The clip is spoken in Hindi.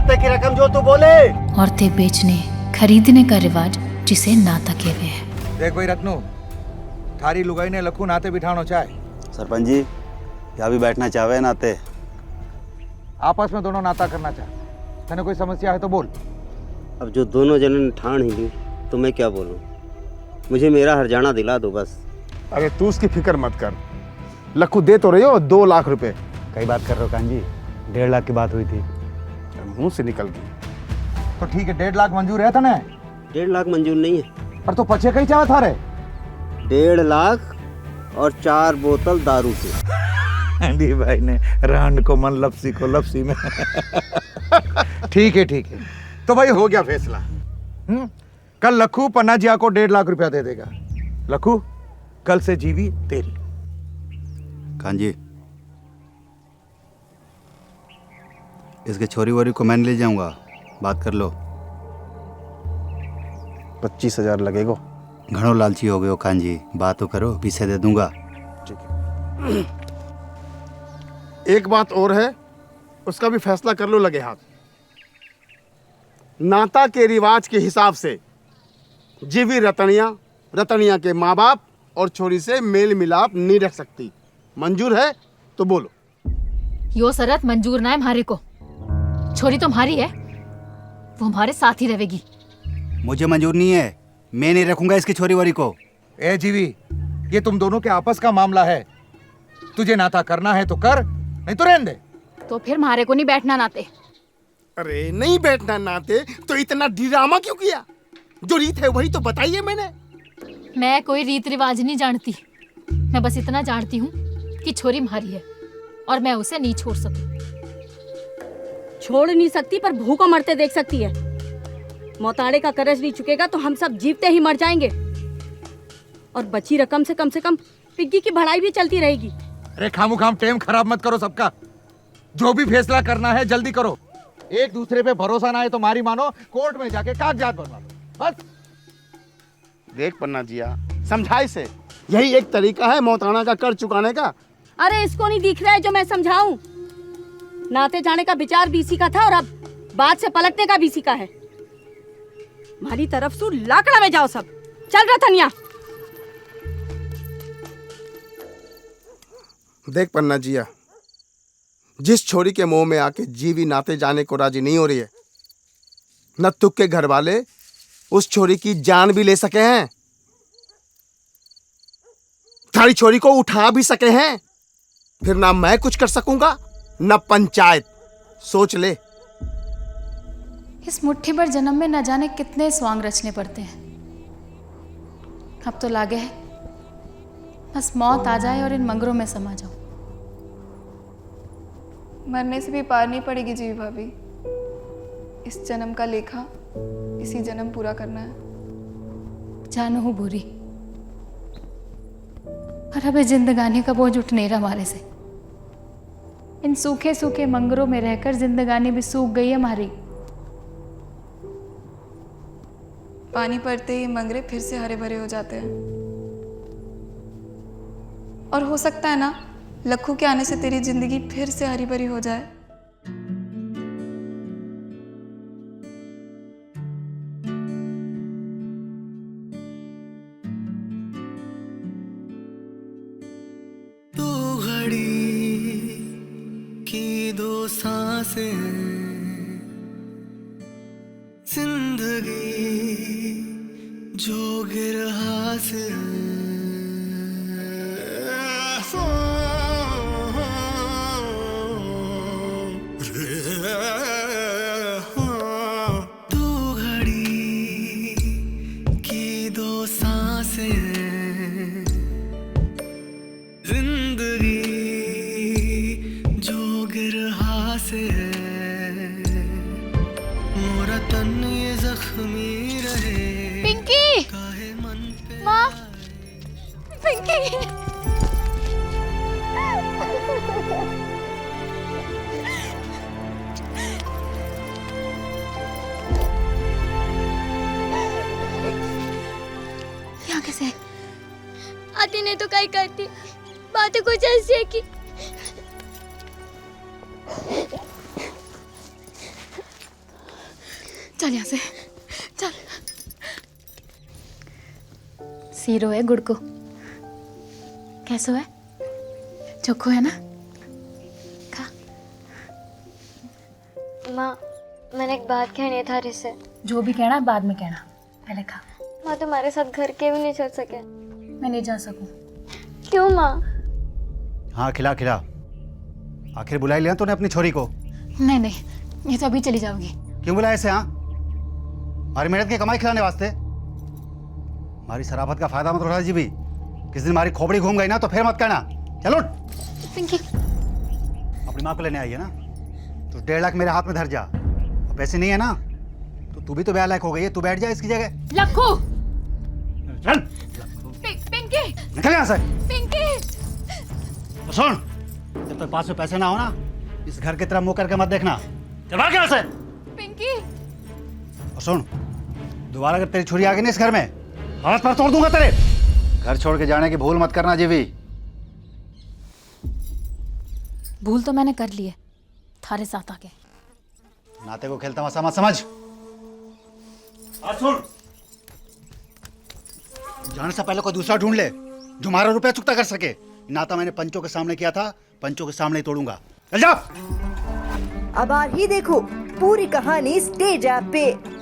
नाते की रकम जो तू बोले। औरतें बेचने खरीदने का रिवाज जिसे नाता कहते हैं। देख भाई रत्नू, थारी लुगाई ने लखू नाते बिठानो चाहे। सरपंच जी यहाँ भी बैठना चाहे नाते, आपस में दोनों नाता करना चाहे। तेने कोई समस्या है तो बोल। अब जो दोनों जनों ने ठान ही ली तो मैं क्या बोलूं, मुझे मेरा हरजाना दिला दो बस। अरे तू उसकी फिक्र मत कर, लखू दे तो रही हो 2 लाख रुपए। कई बात कर रहे हो कान जी, 1.5 लाख की बात हुई थी। मुंह से निकल गई। तो ठीक है, 1.5 लाख मंजूर है तने? 1.5 लाख मंजूर नहीं है। पर तो पछे कहीं चाहे था रे। 1.5 लाख और 4 बोतल दारू के। एंडी भाई ने रांड को मन लपसी को लपसी में। ठीक है ठीक है, तो भाई हो गया फैसला। कल लखू पन्ना जिया को 1.5 लाख रुपया दे देगा। लखू कल से जीवी तेरी। कान जी इसके छोरी वोरी को मैं ले जाऊंगा, बात कर लो। 25,000 लगेगा। घणो लालची हो गए हो कान जी, बात तो करो, पीछे दे दूंगा। ठीक है। एक बात और है, उसका भी फैसला कर लो लगे हाथ। नाता के रिवाज के हिसाब से जीवी रतनिया के माँ बाप और छोरी से मेल मिलाप नहीं रख सकती। मंजूर है तो बोलो। यो शरत मंजूर ना है हमारे को। छोरी तो हमारी है, वो हमारे साथ ही रहेगी। मुझे मंजूर नहीं है, मैं नहीं रखूंगा इसकी छोरी वोरी को। ए जीवी, ये तुम दोनों के आपस का मामला है। तुझे नाता करना है तो कर, नहीं तो रहने दे। तो फिर हमारे को नहीं बैठना नाते। अरे नहीं बैठना नाते तो इतना ड्रामा क्यों किया? जो रीत है वही तो बताइए मैंने। मैं कोई रीत रिवाज नहीं जानती, मैं बस इतना जानती हूँ कि छोरी हमारी है और मैं उसे नहीं छोड़ सकती। छोड़ नहीं सकती पर भूखों मरते देख सकती है। मौताड़े का करज नहीं चुकेगा तो हम सब जीवते ही मर जाएंगे, और बची रकम से कम पिग्गी की भड़ाई भी चलती रहेगी। अरे खामू खाम टाइम खराब मत करो सबका। जो भी फैसला करना है जल्दी करो। एक दूसरे पे भरोसा ना है तो मारी मानो, कोर्ट में जाके कागजात बनवा लो बस। देख पन्ना जिया, समझाई से यही एक तरीका है मौताना का कर चुकाने का। अरे इसको नहीं दिख रहा है जो मैं समझाऊं? नाते जाने का विचार बीसी का था और अब बात से पलटने का बीसी का है। हमारी तरफ से लाकड़ा में जाओ सब। चल रतनिया। देख पन्ना जिया, जिस छोरी के मुंह में आके जीवी नाते जाने को राजी नहीं हो रही है, नत्थुक के घर वाले उस छोरी की जान भी ले सके हैं, थारी छोरी को उठा भी सके हैं। फिर ना मैं कुछ कर सकूंगा न पंचायत। सोच ले। इस मुट्ठी भर जन्म में न जाने कितने स्वांग रचने पड़ते हैं। अब तो लागे है बस मौत आ जाए और इन मंगरों में समा जाऊं। मरने से भी पार नहीं पड़ेगी जी भाभी। इस जन्म का लेखा इसी जन्म पूरा करना है। जानू हूँ बुरी, पर अब जिंदगानी का बोझ उठ नहीं रहा हमारे से। इन सूखे सूखे मंगरों में रहकर जिंदगानी भी सूख गई है हमारी। पानी पड़ते ही मंगरे फिर से हरे भरे हो जाते हैं। और हो सकता है ना, लखू के आने से तेरी जिंदगी फिर से हरी भरी हो जाए। दो घड़ी की 2 सांसें, जिंदगी जो गिर हासिल। पिंकी, माँ, पिंकी। यहाँ कैसे? आती नहीं तो क्या करती, बातें कुछ ऐसी है कि चल यहाँ से चल। सीरो है गुड़ को, कैसो है? चोखो है ना? खा। माँ मैंने एक बात कहनी है थारी से। जो भी कहना बाद में कहना, पहले खा। माँ तुम्हारे साथ घर के भी नहीं चल सके। मैं नहीं जा सकूं। क्यों माँ? हाँ खिला खिला। आखिर बुला ही लिया तूने अपनी छोरी को। नहीं नहीं, ये तो अभी चली जाओगी। क्यों बुलाया इसे? हाँ, हमारी मेहनत की कमाई खिलाने वास्ते। हमारी शराफत का फायदा मत उठा जी भी। किस दिन हमारी खोपड़ी घूम गई ना तो फिर मत कहना। चलो पिंकी, अपनी माँ को लेने आई है ना, तो 1.5 लाख मेरे हाथ में धर जा। और पैसे नहीं है ना तो तू भी तो बेहाल हो गई है। तू बैठ जा इसकी जगह। लक्कू। चल पिंकी, निकल यहाँ से। पिंकी। और सुन, जब तक पास में पैसे ना हो ना, इस घर की तरफ मुंह करके मत देखना। चल भाग यहाँ से। पिंकी। और सुन, दोबारा अगर तेरी छुरी आ गई ना इस घर में, हाथ पर तोड़ दूंगा तेरे। घर छोड़ के जाने की भूल मत करना जीवी। भूल तो मैंने कर ली है थारे साथ आके। नाते को खेलता मत समझ। और सुन, जाने से पहले कोई दूसरा ढूंढ ले जो हमारा रुपया चुकता कर सके। नाता मैंने पंचों के सामने किया था, पंचों के सामने ही तोड़ूंगा। चल जा। अब आ ही देखो पूरी कहानी स्टेज ऐप पे।